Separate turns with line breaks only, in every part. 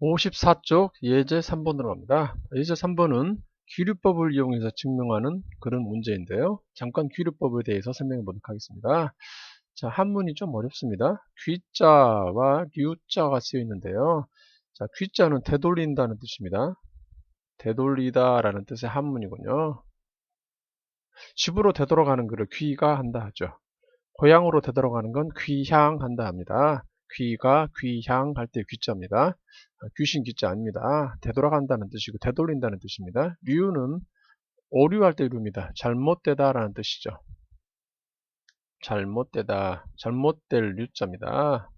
54쪽 예제 3번으로 갑니다. 예제 3번은 귀류법을 이용해서 증명하는 그런 문제인데요. 잠깐 귀류법에 대해서 설명해 보도록 하겠습니다. 자, 한문이 좀 어렵습니다. 귀자와 류자가 쓰여 있는데요. 자, 귀자는 되돌린다는 뜻입니다. 되돌리다라는 뜻의 한문이군요. 집으로 되돌아가는 것을 귀가한다 하죠. 고향으로 되돌아가는 건 귀향한다 합니다. 귀가 귀향할 때 귀자입니다. 귀신 귀자 아닙니다. 되돌아간다는 뜻이고 되돌린다는 뜻입니다. 류는 오류할 때 류입니다. 잘못되다 라는 뜻이죠. 잘못되다, 잘못될 류자입니다.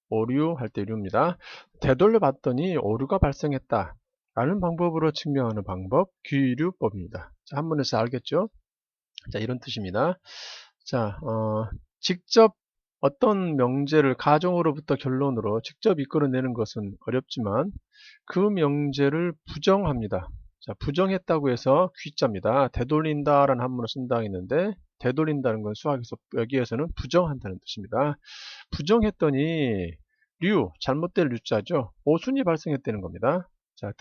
오류할 때 류입니다. 되돌려 봤더니 오류가 발생했다 라는 방법으로 증명하는 방법, 귀류법입니다. 자, 한문에서 알겠죠? 자, 이런 뜻입니다. 자, 직접 어떤 명제를 가정으로부터 결론으로 직접 이끌어내는 것은 어렵지만 그 명제를 부정합니다. 자, 부정했다고 해서 귀자입니다. 되돌린다라는 한문을 쓴다 했는데 되돌린다는 건 수학에서 여기에서는 부정한다는 뜻입니다. 부정했더니 잘못된 류자죠. 모순이 발생했다는 겁니다. 자,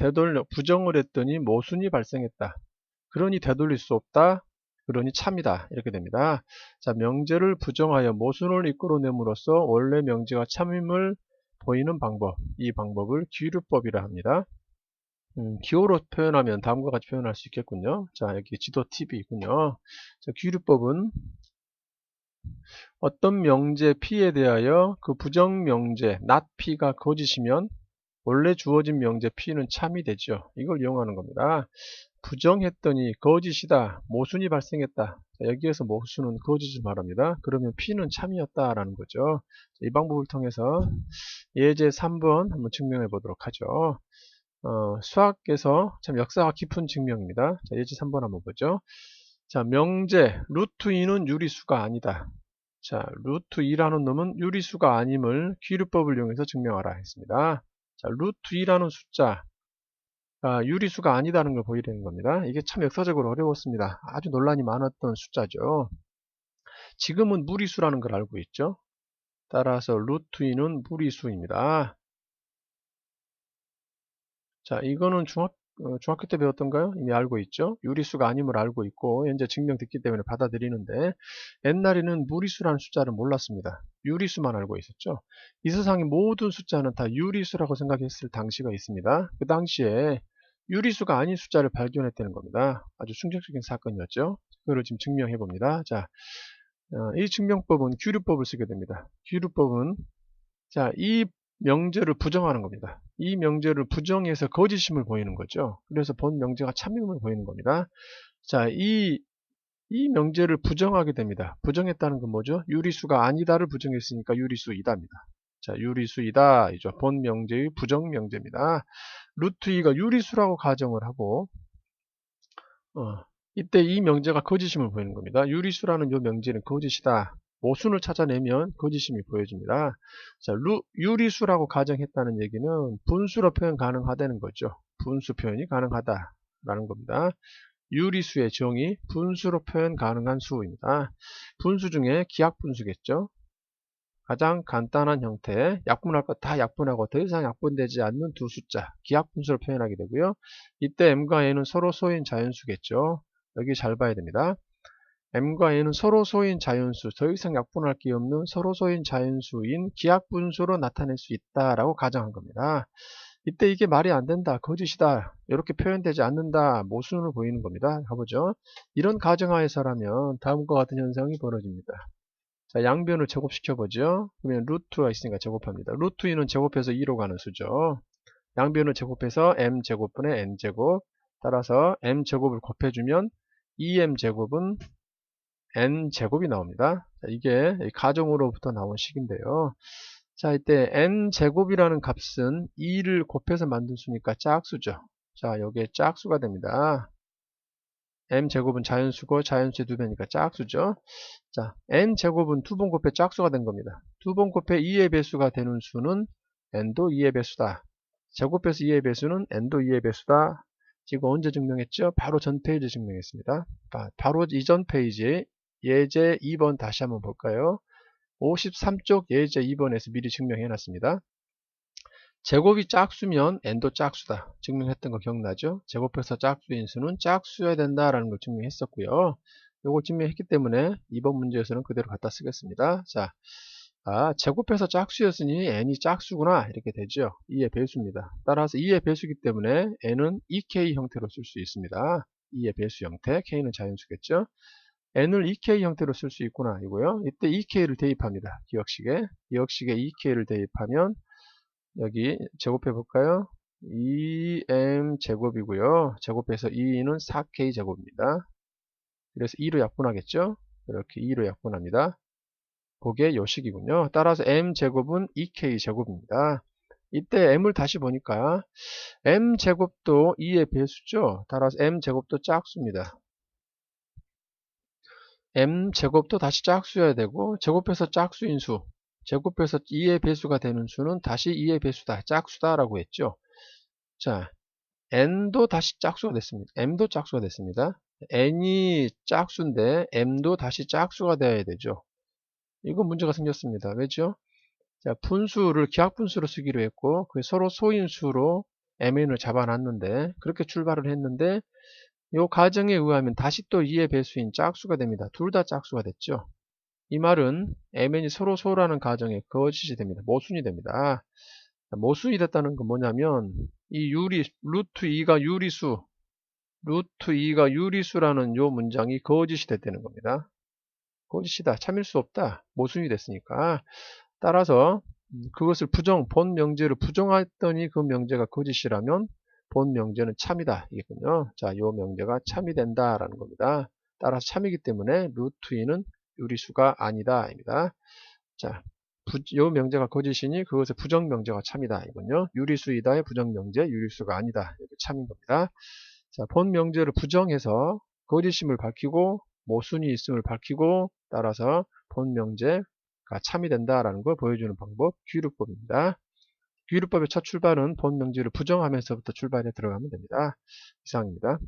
부정을 했더니 모순이 발생했다. 그러니 되돌릴 수 없다. 그러니 참이다. 이렇게 됩니다. 자, 명제를 부정하여 모순을 이끌어냄으로써 원래 명제가 참임을 보이는 방법, 이 방법을 귀류법이라 합니다. 기호로 표현하면 다음과 같이 표현할 수 있겠군요. 자, 여기 지도 팁이 있군요. 자, 귀류법은 어떤 명제 P에 대하여 그 부정 명제 not P가 거짓이면 원래 주어진 명제 P는 참이 되죠. 이걸 이용하는 겁니다. 부정했더니 거짓이다. 모순이 발생했다. 자, 여기에서 모순은 거짓을 말합니다. 그러면 P는 참이었다라는 거죠. 자, 이 방법을 통해서 예제 3번 한번 증명해 보도록 하죠. 수학에서 참 역사가 깊은 증명입니다. 자, 예제 3번 한번 보죠. 자, 명제 루트 2는 유리수가 아니다. 자, 루트 2라는 놈은 유리수가 아님을 귀류법을 이용해서 증명하라 했습니다. 자, 루트 2라는 숫자 유리수가 아니다는 걸 보이려는 겁니다. 이게 참 역사적으로 어려웠습니다. 아주 논란이 많았던 숫자죠. 지금은 무리수라는 걸 알고 있죠. 따라서 루트 2는 무리수입니다. 자, 이거는 중학교 때 배웠던가요? 이미 알고 있죠. 유리수가 아님을 알고 있고 현재 증명됐기 때문에 받아들이는데 옛날에는 무리수라는 숫자를 몰랐습니다. 유리수만 알고 있었죠. 이 세상의 모든 숫자는 다 유리수라고 생각했을 당시가 있습니다. 그 당시에 유리수가 아닌 숫자를 발견했다는 겁니다. 아주 충격적인 사건이었죠. 그걸 지금 증명해 봅니다. 자, 이 증명법은 귀류법을 쓰게 됩니다. 귀류법은 자, 이 명제를 부정하는 겁니다. 이 명제를 부정해서 거짓임을 보이는 거죠. 그래서 본 명제가 참임을 보이는 겁니다. 자, 이 명제를 부정하게 됩니다. 부정했다는 건 뭐죠? 유리수가 아니다를 부정했으니까 유리수이다입니다. 자, 유리수이다. 이죠. 본 명제의 부정 명제입니다. 루트 2가 유리수라고 가정을 하고, 이때 이 명제가 거짓임을 보이는 겁니다. 유리수라는 이 명제는 거짓이다. 모순을 찾아내면 거짓임이 보여집니다. 자, 유리수라고 가정했다는 얘기는 분수로 표현 가능하다는 거죠. 분수 표현이 가능하다라는 겁니다. 유리수의 정의 분수로 표현 가능한 수입니다. 분수 중에 기하분수겠죠. 가장 간단한 형태, 약분할 것 다 약분하고 더 이상 약분되지 않는 두 숫자, 기하분수로 표현하게 되고요. 이때 m과 n은 서로 소인 자연수겠죠. 여기 잘 봐야 됩니다. m과 n은 서로 소인 자연수, 더 이상 약분할 게 없는 서로 소인 자연수인 기하분수로 나타낼 수 있다라고 가정한 겁니다. 이때 이게 말이 안 된다, 거짓이다, 이렇게 표현되지 않는다, 모순을 보이는 겁니다. 가보죠. 이런 가정하에서라면 다음과 같은 현상이 벌어집니다. 자, 양변을 제곱시켜보죠. 그러면 루트가 있으니까 제곱합니다. 루트 2는 제곱해서 2로 가는 수죠. 양변을 제곱해서 m제곱분의 n제곱, 따라서 m제곱을 곱해주면 2m제곱은 n제곱이 나옵니다. 자, 이게 가정으로부터 나온 식인데요. 자, 이때 n제곱이라는 값은 2를 곱해서 만든 수니까 짝수죠. 자, 여기에 짝수가 됩니다. m제곱은 자연수고 자연수의 2배니까 짝수죠. 자, n제곱은 두 번 곱해 짝수가 된 겁니다. 두 번 곱해 2의 배수가 되는 수는 n도 2의 배수다. 제곱해서 2의 배수는 n도 2의 배수다. 지금 언제 증명했죠? 바로 전 페이지 증명했습니다. 바로 이전 페이지 예제 2번 다시 한번 볼까요? 53쪽 예제 2번에서 미리 증명해 놨습니다. 제곱이 짝수면 n도 짝수다. 증명했던 거 기억나죠? 제곱해서 짝수인 수는 짝수여야 된다라는 걸 증명했었고요. 이걸 증명했기 때문에 이번 문제에서는 그대로 갖다 쓰겠습니다. 자, 제곱해서 짝수였으니 n이 짝수구나 이렇게 되죠. 2의 배수입니다. 따라서 2의 배수이기 때문에 n은 2k 형태로 쓸 수 있습니다. 2의 배수 형태, k는 자연수겠죠. n을 2k 형태로 쓸 수 있구나 이고요. 이때 2k를 대입합니다. 기억식에 2k를 대입하면 여기 제곱해 볼까요? 2m 제곱이고요. 제곱해서 2는 4k 제곱입니다. 그래서 2로 약분하겠죠? 이렇게 2로 약분합니다. 그게 요식이군요. 따라서 m 제곱은 2k 제곱입니다. 이때 m을 다시 보니까 m 제곱도 2의 배수죠. 따라서 m 제곱도 짝수입니다. m 제곱도 다시 짝수여야 되고 제곱해서 짝수인 수, 제곱해서 2의 배수가 되는 수는 다시 2의 배수다, 짝수다 라고 했죠. 자, n도 다시 짝수가 됐습니다. m도 짝수가 됐습니다. n이 짝수인데 m도 다시 짝수가 되어야 되죠. 이거 문제가 생겼습니다. 왜죠? 자, 분수를 기하분수로 쓰기로 했고 그 서로 소인수로 mn을 잡아놨는데 그렇게 출발을 했는데 이 가정에 의하면 다시 또 2의 배수인 짝수가 됩니다. 둘 다 짝수가 됐죠. 이 말은 mn이 서로 소라는 가정에 거짓이 됩니다. 모순이 됩니다. 모순이 됐다는 건 뭐냐면 이 루트 2가 유리수라는 요 문장이 거짓이 됐다는 겁니다. 거짓이다. 참일 수 없다. 모순이 됐으니까. 따라서 그것을 본 명제를 부정했더니 그 명제가 거짓이라면 본 명제는 참이다. 이겠군요. 자, 요 명제가 참이 된다라는 겁니다. 따라서 참이기 때문에 루트 2는 유리수가 아니다. 입니다. 자, 요 명제가 거짓이니 그것의 부정 명제가 참이다. 이군요. 유리수이다의 부정 명제, 유리수가 아니다. 이렇게 참인 겁니다. 자, 본 명제를 부정해서 거짓임을 밝히고 모순이 있음을 밝히고 따라서 본 명제가 참이 된다라는 걸 보여주는 방법, 귀류법입니다. 귀류법의 첫 출발은 본 명제를 부정하면서부터 출발해 들어가면 됩니다. 이상입니다.